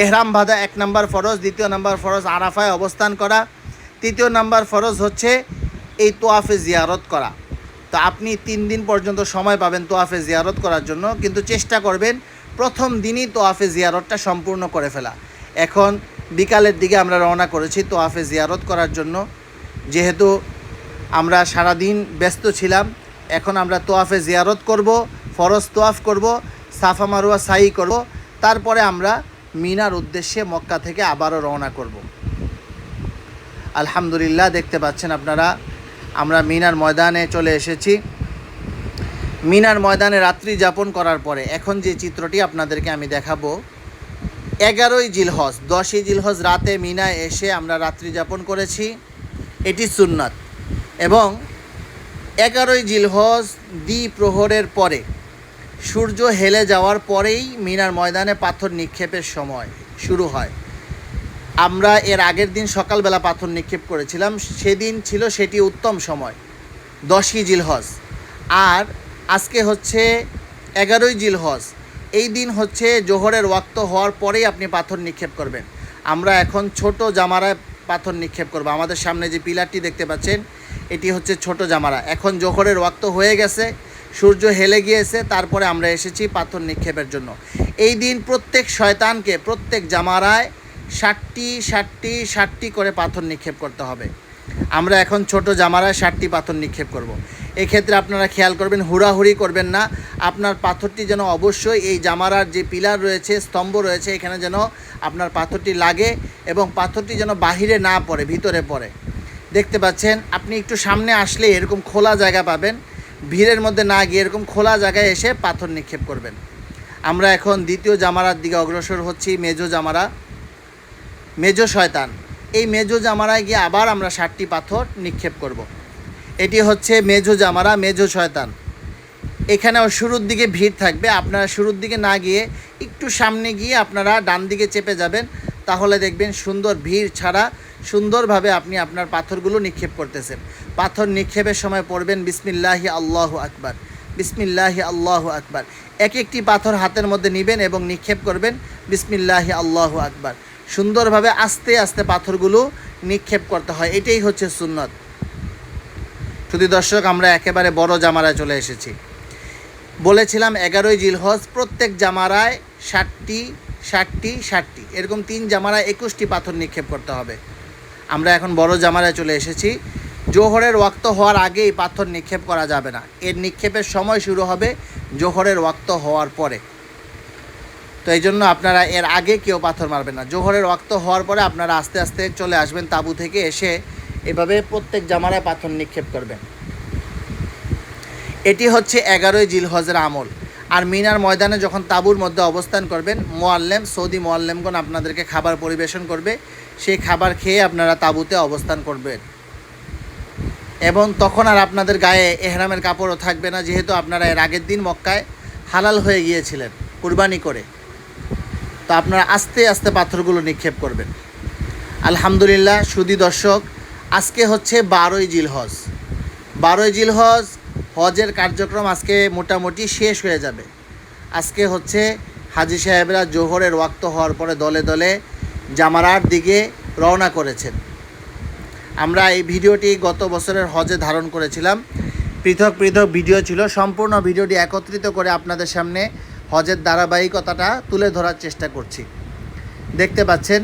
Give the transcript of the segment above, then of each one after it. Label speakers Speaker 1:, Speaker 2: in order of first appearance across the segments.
Speaker 1: এহরাম বাঁধা 1 নম্বর ফরজ, 2 নম্বর ফরজ আরাফায় অবস্থান করা, 3 নম্বর ফরজ হচ্ছে এই তোয়াফে জিয়ারত করা। তো আপনি 3 দিন পর্যন্ত সময় পাবেন তোয়াফে জিয়ারত করার জন্য, কিন্তু চেষ্টা করবেন প্রথম দিনই তোয়াফে জিয়ারতটা সম্পূর্ণ করে ফেলা। এখন বিকালের দিকে আমরা রওনা করেছি তোয়াফে জিয়ারত করার জন্য। যেহেতু আমরা সারাদিন ব্যস্ত ছিলাম, এখন আমরা তোয়াফে জিয়ারত করব, ফরজ তোয়াফ করব, সাফা মারওয়া সাই করব, তারপরে আমরা মিনার উদ্দেশ্যে মক্কা থেকে আবারও রওনা করব। আলহামদুলিল্লাহ, দেখতে পাচ্ছেন আপনারা আমরা মিনার ময়দানে চলে এসেছি। মিনার ময়দানে রাত্রি যাপন করার পরে এখন যে চিত্রটি আপনাদেরকে আমি দেখাবো, 11ই জিলহজ 10ই জিলহজ রাতে মিনায় এসে আমরা রাত্রি যাপন করেছি, এটি সুন্নাত। এবং 11ই জিলহজ দ্বিপ্রহরের পরে সূর্য হেলে যাওয়ার পরেই মিনার ময়দানে পাথর নিক্ষেপের সময় শুরু হয়। আমরা এর আগের দিন সকালবেলা পাথর নিক্ষেপ করেছিলাম, সেদিন ছিল সেটি উত্তম সময় 10ই জিলহজ। আর আজকে হচ্ছে 11ই জিলহজ, এই দিন হচ্ছে জোহরের ওয়াক্ত হওয়ার পরেই আপনি পাথর নিক্ষেপ করবেন। আমরা এখন ছোট জামারায় পাথর নিক্ষেপ করব। আমাদের সামনে যে পিলারটি দেখতে পাচ্ছেন এটি হচ্ছে ছোট জামারা। এখন জোহরের ওয়াক্ত হয়ে গেছে, সূর্য হেলে গিয়েছে, তারপরে আমরা এসেছি পাথর নিক্ষেপের জন্য। এই দিন প্রত্যেক শয়তানকে প্রত্যেক জামারায় 60 করে পাথর নিক্ষেপ করতে হবে। আমরা এখন ছোট জামারায় 60টি পাথর নিক্ষেপ করব। এক্ষেত্রে আপনারা খেয়াল করবেন, হুড়াহুড়ি করবেন না। আপনার পাথরটি যেন অবশ্যই এই জামারার যে পিলার রয়েছে, স্তম্ভ রয়েছে, এখানে যেন আপনার পাথরটি লাগে এবং পাথরটি যেন বাহিরে না পড়ে, ভিতরে পড়ে। দেখতে পাচ্ছেন, আপনি একটু সামনে আসলে এরকম খোলা জায়গা পাবেন, ভিড়ের মধ্যে না গিয়ে এরকম খোলা জায়গায় এসে পাথর নিক্ষেপ করবেন। আমরা এখন দ্বিতীয় জামারার দিকে অগ্রসর হচ্ছি, মেজো জামারা, মেজো শয়তান। এই মেজো জামারায় গিয়ে আবার আমরা 60টি পাথর নিক্ষেপ করব। এটি হচ্ছে মেজো জামারা, মেজো শয়তান। এখানেও শুরুর দিকে ভিড় থাকবে, আপনারা শুরুর দিকে না গিয়ে একটু সামনে গিয়ে আপনারা ডান দিকে চেপে যাবেন, তাহলে দেখবেন সুন্দর ভিড় ছাড়া সুন্দরভাবে আপনি আপনার পাথরগুলো নিক্ষেপ করতেছেন। পাথর নিক্ষেপের সময় পড়বেন বিসমিল্লাহি আল্লাহু আকবার, বিসমিল্লাহি আল্লাহু আকবার। এক একটি পাথর হাতের মধ্যে নেবেন এবং নিক্ষেপ করবেন বিসমিল্লাহি আল্লাহু আকবার। সুন্দরভাবে আস্তে আস্তে পাথরগুলো নিক্ষেপ করতে হয়, এটাই হচ্ছে সুন্নত। শুধু দর্শক, আমরা একেবারে বড় জামারায় চলে এসেছি। বলেছিলাম 11ই জিলহজ প্রত্যেক জামারায় 60 এরকম 3 জামারায় 21টি পাথর নিক্ষেপ করতে হবে। আমরা এখন বড় জামারায় চলে এসেছি। জোহরের ওয়াক্ত হওয়ার আগেই পাথর নিক্ষেপ করা যাবে না, এর নিক্ষেপের সময় শুরু হবে জোহরের ওয়াক্ত হওয়ার পরে। তো এই জন্য আপনারা এর আগে কেউ পাথর মারবেন না। জোহরের ওয়াক্ত হওয়ার পরে আপনারা আস্তে আস্তে চলে আসবেন তাঁবু থেকে, এসে এভাবে প্রত্যেক জামারায় পাথর নিক্ষেপ করবেন। এটি হচ্ছে 11ই জিলহজের আমল। আর মিনার ময়দানে যখন তাঁবুর মধ্যে অবস্থান করবেন, মোয়াল্লেম, সৌদি মোয়াল্লেমগণ আপনাদেরকে খাবার পরিবেশন করবে, সেই খাবার খেয়ে আপনারা তাঁবুতে অবস্থান করবেন। এবং তখন আর আপনাদের গায়ে এহরামের কাপড়ও থাকবে না, যেহেতু আপনারা এর আগের দিন মক্কায় হালাল হয়ে গিয়েছিলেন কুরবানি করে। তো আপনারা আস্তে আস্তে পাথরগুলো নিক্ষেপ করবেন। আলহামদুলিল্লাহ, সুধী দর্শক, আজকে হচ্ছে 12ই জিলহজ। 12ই জিলহজ হজের কার্যক্রম আজকে মোটামুটি শেষ হয়ে যাবে। আজকে হচ্ছে হাজি সাহেবরা জোহরের ওয়াক্ত হওয়ার পরে দলে দলে জামারার দিকে রওনা করেছেন। আমরা এই ভিডিওটি গত বছরের হজে ধারণ করেছিলাম, পৃথক পৃথক ভিডিও ছিল। সম্পূর্ণ ভিডিওটি একত্রিত করে আপনাদের সামনে হজের ধারাবাহিকতাটা তুলে ধরার চেষ্টা করছি। দেখতে পাচ্ছেন,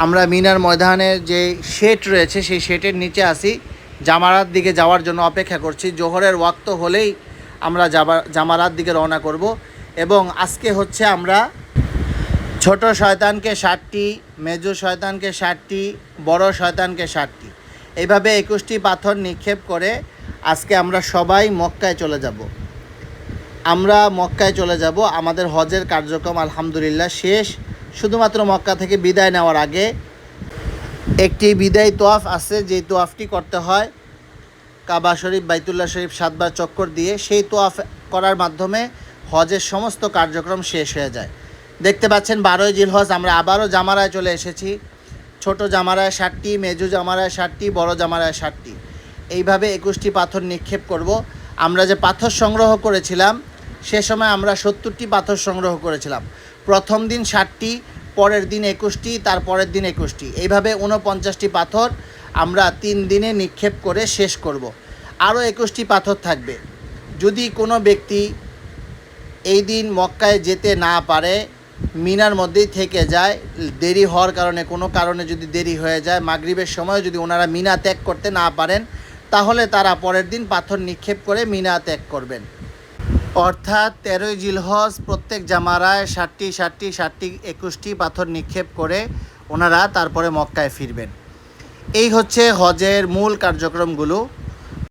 Speaker 1: আমরা মিনার ময়দানের যে শেড রয়েছে সেই শেডের নিচে আসি, জামারার দিকে যাওয়ার জন্য অপেক্ষা করছি। জোহরের ওয়াক্ত হলেই আমরা জামারার দিকে রওনা করব। এবং আজকে হচ্ছে আমরা ছোট শয়তানকে 60টি, মেজো শয়তানকে 60টি, বড় শয়তানকে 60টি, এইভাবে 21টি পাথর নিক্ষেপ করে আজকে আমরা সবাই মক্কায় চলে যাব। আমরা মক্কায় চলে যাব। আমাদের হজের কার্যক্রম আলহামদুলিল্লাহ শেষ। শুধুমাত্র মক্কা থেকে বিদায় নেওয়ার আগে একটি বিদায় তোয়াফ আছে, যেই তোয়াফটি করতে হয় কাবা শরীফ, বাইতুল্লাহ শরীফ 7 বার চক্কর দিয়ে। সেই তোয়াফ করার মাধ্যমে হজের সমস্ত কার্যক্রম শেষ হয়ে যায়। দেখতে পাচ্ছেন 12ই জিলহজ আমরা আবারও জামারায় চলে এসেছি। ছোট জামারায় 60টি, মেজো জামারায় 60টি, বড় জামারায় 60টি, এইভাবে 21টি পাথর নিক্ষেপ করব। আমরা যে পাথর সংগ্রহ করেছিলাম সে সময় আমরা 70টি পাথর সংগ্রহ করেছিলাম। প্রথম দিন 60টি, পরের দিন 21টি, তার পরের দিন 21টি, এইভাবে 49টি পাথর আমরা 3 দিনে নিক্ষেপ করে শেষ করব। আরও 21টি পাথর থাকবে। যদি কোনো ব্যক্তি এই দিন মক্কায় যেতে না পারে, মিনার মধ্যেই থেকে যায়, দেরি হওয়ার কারণে, কোনো কারণে যদি দেরি হয়ে যায়, মাগরিবের সময় যদি ওনারা মিনা ত্যাগ করতে না পারেন, তাহলে তারা পরের দিন পাথর নিক্ষেপ করে মিনা ত্যাগ করবেন। অর্থাৎ 13ই জিলহজ প্রত্যেক জামারায় 60টি 60টি 60টি 21টি পাথর নিক্ষেপ করে ওনারা তারপরে মক্কায় ফিরবেন। এই হচ্ছে হজের মূল কার্যক্রমগুলো।